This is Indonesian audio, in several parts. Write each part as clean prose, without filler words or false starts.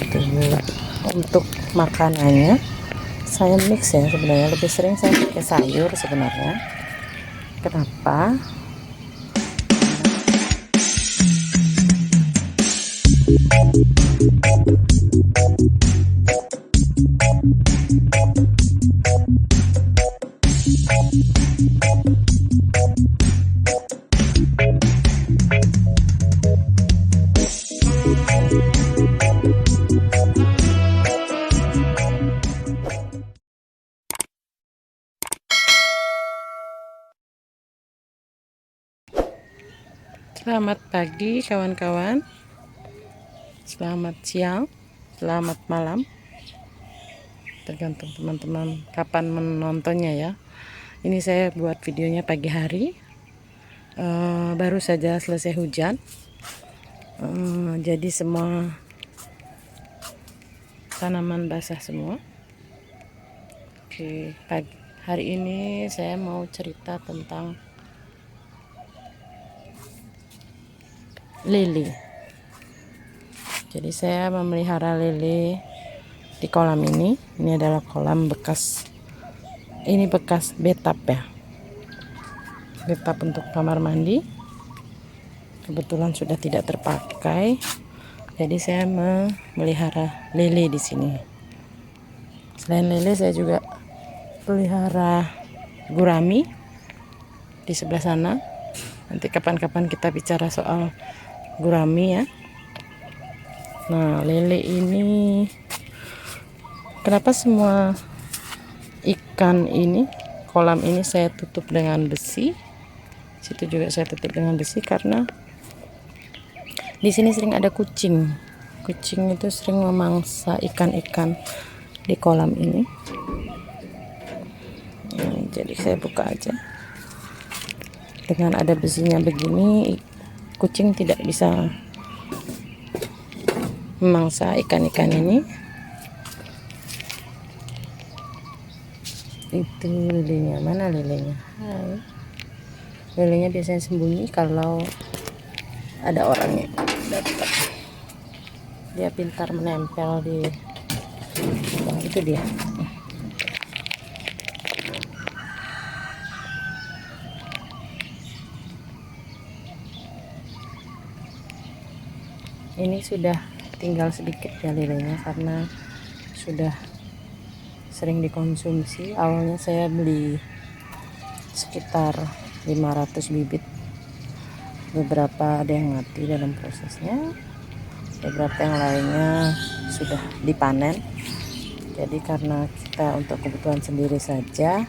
Tuh, untuk makanannya saya mix ya, sebenarnya lebih sering saya pakai sayur sebenarnya. Kenapa? Selamat pagi kawan-kawan, selamat siang, selamat malam, tergantung teman-teman kapan menontonnya ya. Ini saya buat videonya pagi hari, baru saja selesai hujan, jadi semua tanaman basah semua. Oke, pagi hari ini saya mau cerita tentang lili. Jadi saya memelihara lili di kolam ini. Ini adalah kolam bekas, ini bekas bathtub ya, bathtub untuk kamar mandi. Kebetulan sudah tidak terpakai, jadi saya memelihara lili di sini. Selain lili, saya juga pelihara gurami di sebelah sana. Nanti kapan-kapan kita bicara soal gurami ya. Nah, lele ini, kenapa semua ikan ini, kolam ini saya tutup dengan besi, situ juga saya tutup dengan besi, karena di sini sering ada kucing. Kucing itu sering memangsa ikan-ikan di kolam ini. Jadi saya buka aja. Dengan ada besinya begini, kucing tidak bisa memangsa ikan-ikan ini. Itu lilenya, mana lilenya? Hai. Lilenya biasanya sembunyi kalau ada orang yang dapat. Dia pintar menempel di, nah, itu dia. Ini sudah tinggal sedikit ya lilenya, karena sudah sering dikonsumsi. Awalnya saya beli sekitar 500 bibit. Beberapa ada yang mati dalam prosesnya, beberapa yang lainnya sudah dipanen. Jadi karena kita untuk kebutuhan sendiri saja,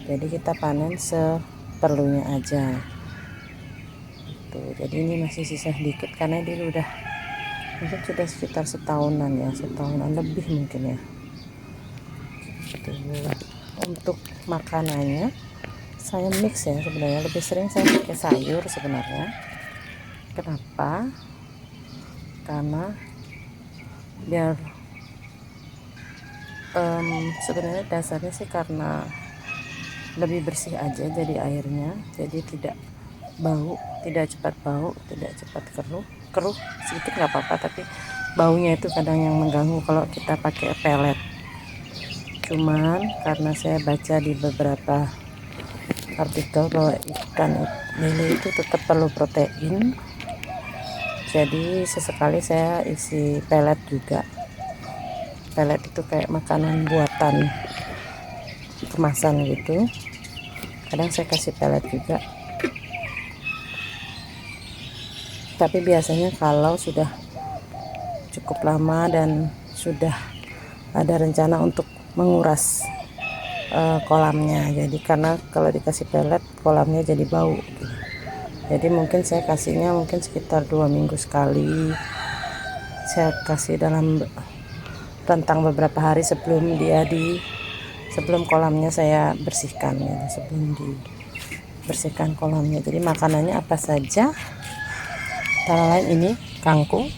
jadi kita panen seperlunya aja. Tuh, jadi ini masih sisa sedikit karena dia udah mungkin sudah sekitar setahunan ya, setahunan lebih mungkin ya. Tuh, untuk makanannya saya mix ya, sebenarnya lebih sering saya pakai sayur sebenarnya. Kenapa? Karena biar sebenarnya dasarnya sih karena lebih bersih aja jadi airnya, jadi tidak bau, tidak cepat bau, tidak cepat keruh sedikit nggak apa-apa, tapi baunya itu kadang yang mengganggu kalau kita pakai pelet. Cuman karena saya baca di beberapa artikel bahwa ikan lele itu tetap perlu protein, jadi sesekali saya isi pelet juga. Pelet itu kayak makanan buatan kemasan gitu, kadang saya kasih pelet juga. Tapi biasanya kalau sudah cukup lama dan sudah ada rencana untuk menguras kolamnya, jadi karena kalau dikasih pelet kolamnya jadi bau, jadi mungkin saya kasihnya mungkin sekitar 2 minggu sekali. Saya kasih dalam rentang beberapa hari sebelum sebelum kolamnya saya bersihkan ya, sebelum dibersihkan kolamnya. Jadi makanannya apa saja, antara lain ini kangkung.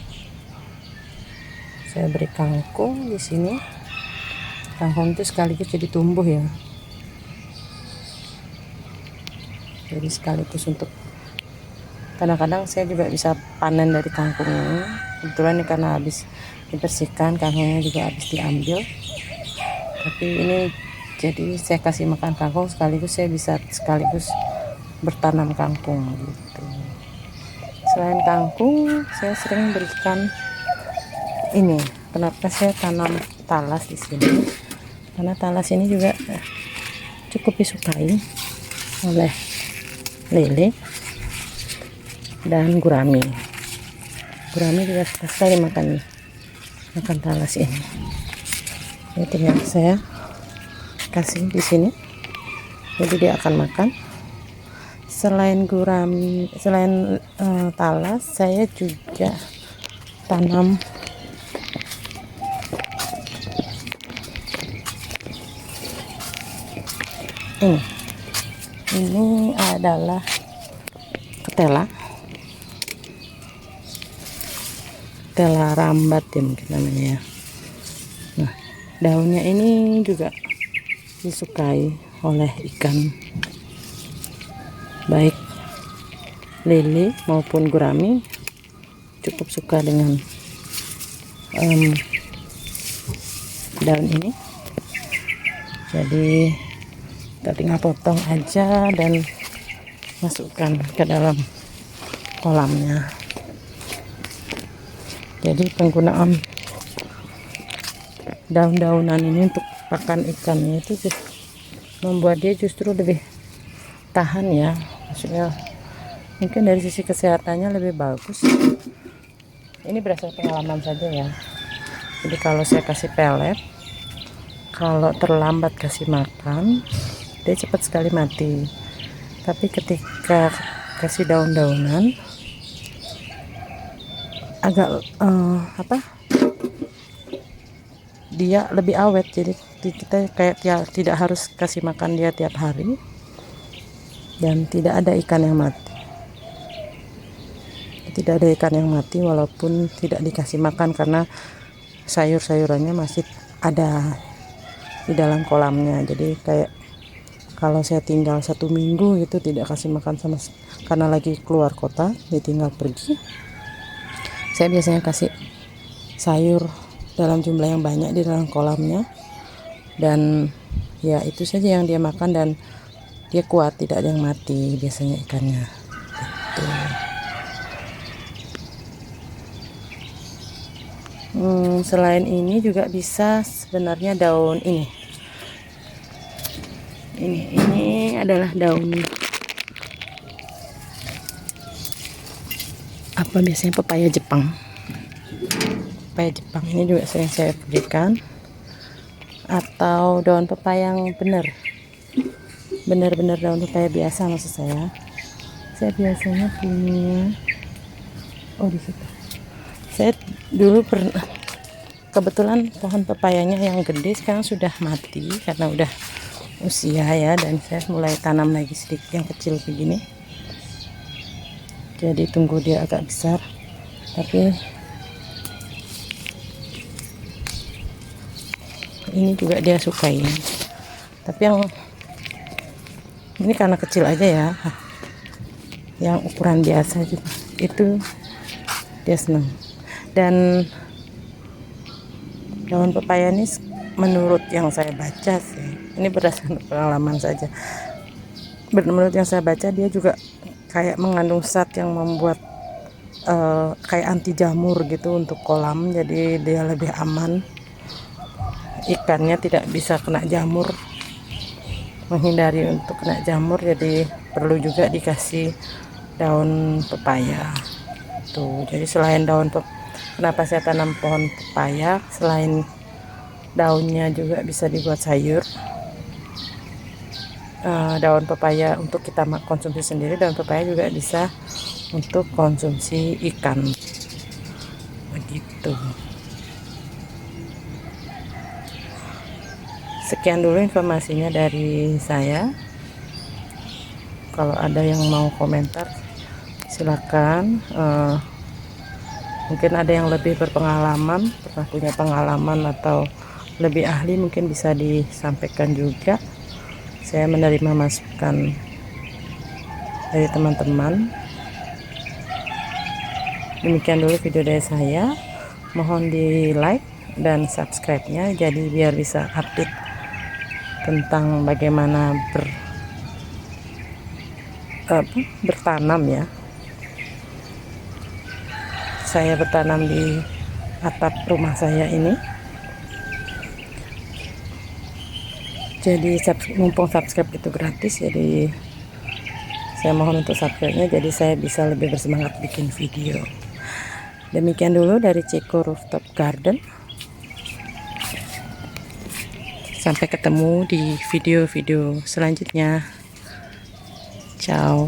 Saya beri kangkung di sini. Kangkung itu sekaligus jadi tumbuh ya. Jadi sekaligus untuk, kadang-kadang saya juga bisa panen dari kangkung ini. Kebetulan ini karena habis dibersihkan, kangkungnya juga habis diambil. Tapi ini jadi saya kasih makan kangkung sekaligus saya bisa sekaligus bertanam kangkung gitu. Selain kangkung, saya sering berikan ini. Kenapa saya tanam talas di sini? Karena talas ini juga cukup disukai oleh lele dan gurami. Gurami juga suka sekali makan talas ini. Ini tinggal saya kasih di sini, jadi dia akan makan. Selain gurami, selain talas, saya juga tanam ini adalah ketela rambat ya mungkin namanya ya. Nah, daunnya ini juga disukai oleh ikan, baik lele maupun gurami cukup suka dengan daun ini. Jadi kita tinggal potong aja dan masukkan ke dalam kolamnya. Jadi penggunaan daun-daunan ini untuk pakan ikannya itu membuat dia justru lebih tahan ya, maksudnya mungkin dari sisi kesehatannya lebih bagus. Ini berdasarkan pengalaman saja ya. Jadi kalau saya kasih pelet, kalau terlambat kasih makan, dia cepat sekali mati. Tapi ketika kasih daun-daunan agak dia lebih awet. Jadi kita kayak tidak harus kasih makan dia tiap hari, dan tidak ada ikan yang mati. Tidak ada ikan yang mati walaupun tidak dikasih makan, karena sayur-sayurannya masih ada di dalam kolamnya. Jadi kayak kalau saya tinggal 1 minggu itu tidak kasih makan karena lagi keluar kota, ditinggal pergi, saya biasanya kasih sayur dalam jumlah yang banyak di dalam kolamnya, dan ya itu saja yang dia makan dan dia kuat, tidak ada yang mati biasanya ikannya gitu. Selain ini juga bisa sebenarnya daun ini adalah daun apa biasanya pepaya Jepang ini juga sering saya berikan, atau daun pepaya yang benar-benar daun pepaya biasa. Maksud saya biasanya punya di situ. Saya dulu pernah, kebetulan pohon pepayanya yang gede sekarang sudah mati karena udah usia ya, dan saya mulai tanam lagi sedikit yang kecil begini. Jadi tunggu dia agak besar, tapi ini juga dia sukai. Tapi yang ini karena kecil aja ya, yang ukuran biasa juga itu dia senang. Dan daun pepaya ini menurut yang saya baca sih, ini berdasarkan pengalaman saja, menurut yang saya baca dia juga kayak mengandung zat yang membuat kayak anti jamur gitu untuk kolam. Jadi dia lebih aman, ikannya tidak bisa kena jamur, menghindari untuk kena jamur. Jadi perlu juga dikasih daun pepaya tuh. Jadi selain kenapa saya tanam pohon pepaya, selain daunnya juga bisa dibuat sayur. Daun pepaya untuk kita konsumsi sendiri, daun pepaya juga bisa untuk konsumsi ikan begitu. Sekian dulu informasinya dari saya. Kalau ada yang mau komentar silakan. Mungkin ada yang lebih berpengalaman, pernah punya pengalaman atau lebih ahli, mungkin bisa disampaikan juga. Saya menerima masukan dari teman-teman. Demikian dulu video dari saya, mohon di like dan subscribe-nya, jadi biar bisa update tentang bagaimana bertanam ya. Saya bertanam di atap rumah saya ini. Jadi mumpung subscribe itu gratis, jadi saya mohon untuk subscribe-nya, jadi saya bisa lebih bersemangat bikin video. Demikian dulu dari Ceko Rooftop Garden. Sampai ketemu di video-video selanjutnya. Ciao.